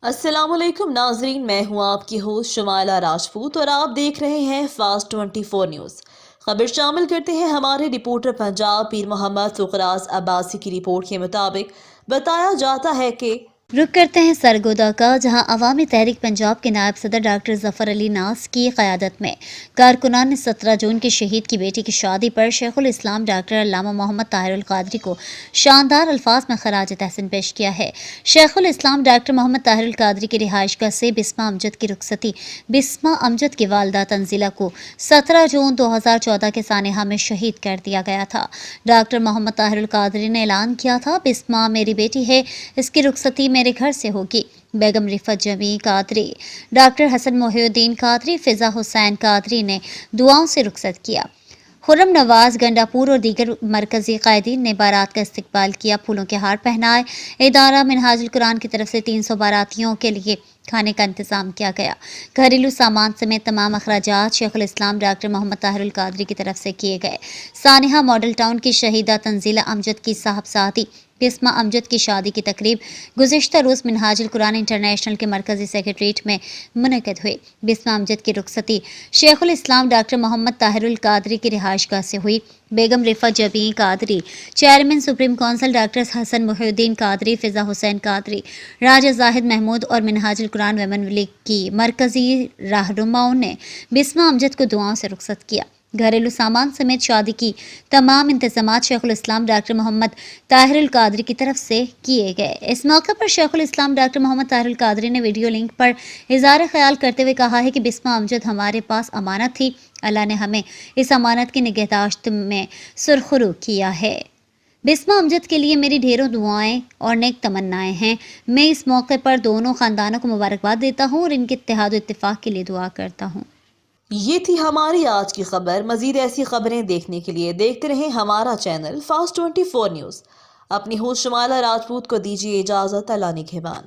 السلام علیکم ناظرین، میں ہوں آپ کی ہوسٹ شمائلہ راجپوت اور آپ دیکھ رہے ہیں فاسٹ 24 نیوز۔ خبر شامل کرتے ہیں ہمارے رپورٹر پنجاب پیر محمد فقراز عباسی کی رپورٹ کے مطابق بتایا جاتا ہے کہ رخ کرتے ہیں سرگودا کا، جہاں عوامی تحریک پنجاب کے نائب صدر ڈاکٹر ظفر علی ناز کی قیادت میں کارکنان نے 17 جون کی شہید کی بیٹی کی شادی پر شیخ الاسلام ڈاکٹر علامہ محمد طاہر القادری کو شاندار الفاظ میں خراج تحسین پیش کیا ہے۔ شیخ الاسلام ڈاکٹر محمد طاہر القادری کی رہائش گاہ سے بسمہ امجد کی رخصتی بسمہ امجد کی والدہ تنزیلہ کو 17 جون 2014 کے سانحہ میں شہید کر دیا گیا تھا۔ ڈاکٹر محمد طاہر القادری نے اعلان کیا تھا، بسمہ میری بیٹی ہے، اس کی رخصتی میرے گھر سے ہوگی۔ بیگم رفعت جمیع قادری، ڈاکٹر حسن محی الدین قادری، فضا حسین قادری نے دعاؤں سے رخصت کیا۔ خرم نواز گنڈا پور اور دیگر مرکزی قائدین نے بارات کا استقبال کیا، پھولوں کے ہار پہنائے۔ ادارہ منہاج القرآن کی طرف سے 300 باراتیوں کے لیے کھانے کا انتظام کیا گیا۔ گھریلو سامان سمیت تمام اخراجات شیخ الاسلام ڈاکٹر محمد طاہر القادری کی طرف سے کیے گئے۔ سانحہ ماڈل ٹاؤن کی شہیدہ تنزیلہ امجد کی صاحبزادی بسمہ امجد کی شادی کی تقریب گزشتہ روز منہاج القرآن انٹرنیشنل کے مرکزی سیکریٹریٹ میں منعقد ہوئی۔ بسمہ امجد کی رخصتی شیخ الاسلام ڈاکٹر محمد طاہر القادری کی رہائش گاہ سے ہوئی۔ بیگم Riffat Jami Qadri, chairman supreme council doctor Hassan Mohiuddin Qadri, فضا حسین قادری، راجہ زاہد محمود اور منہاج القرآن ویمن لیگ کی مرکزی رہنماؤں نے بسمہ امجد کو دعاؤں سے رخصت کیا۔ گھریلو سامان سمیت شادی کی تمام انتظامات شیخ الاسلام ڈاکٹر محمد طاہر القادری کی طرف سے کیے گئے۔ اس موقع پر شیخ الاسلام ڈاکٹر محمد طاہر القادری نے ویڈیو لنک پر اظہار خیال کرتے ہوئے کہا ہے کہ بسمہ امجد ہمارے پاس امانت تھی، اللہ نے ہمیں اس امانت کی نگہداشت میں سرخرو کیا ہے۔ بسمہ امجد کے لیے میری ڈھیروں دعائیں اور نیک تمنائیں ہیں۔ میں اس موقع پر دونوں خاندانوں کو مبارکباد دیتا ہوں اور ان کے اتحاد و اتفاق کے لیے دعا کرتا ہوں۔ یہ تھی ہماری آج کی خبر۔ مزید ایسی خبریں دیکھنے کے لیے دیکھتے رہیں ہمارا چینل فاسٹ 24 نیوز۔ اپنی ہوسٹ شمائلہ راجپوت کو دیجیے اجازت، اللہ نگہبان۔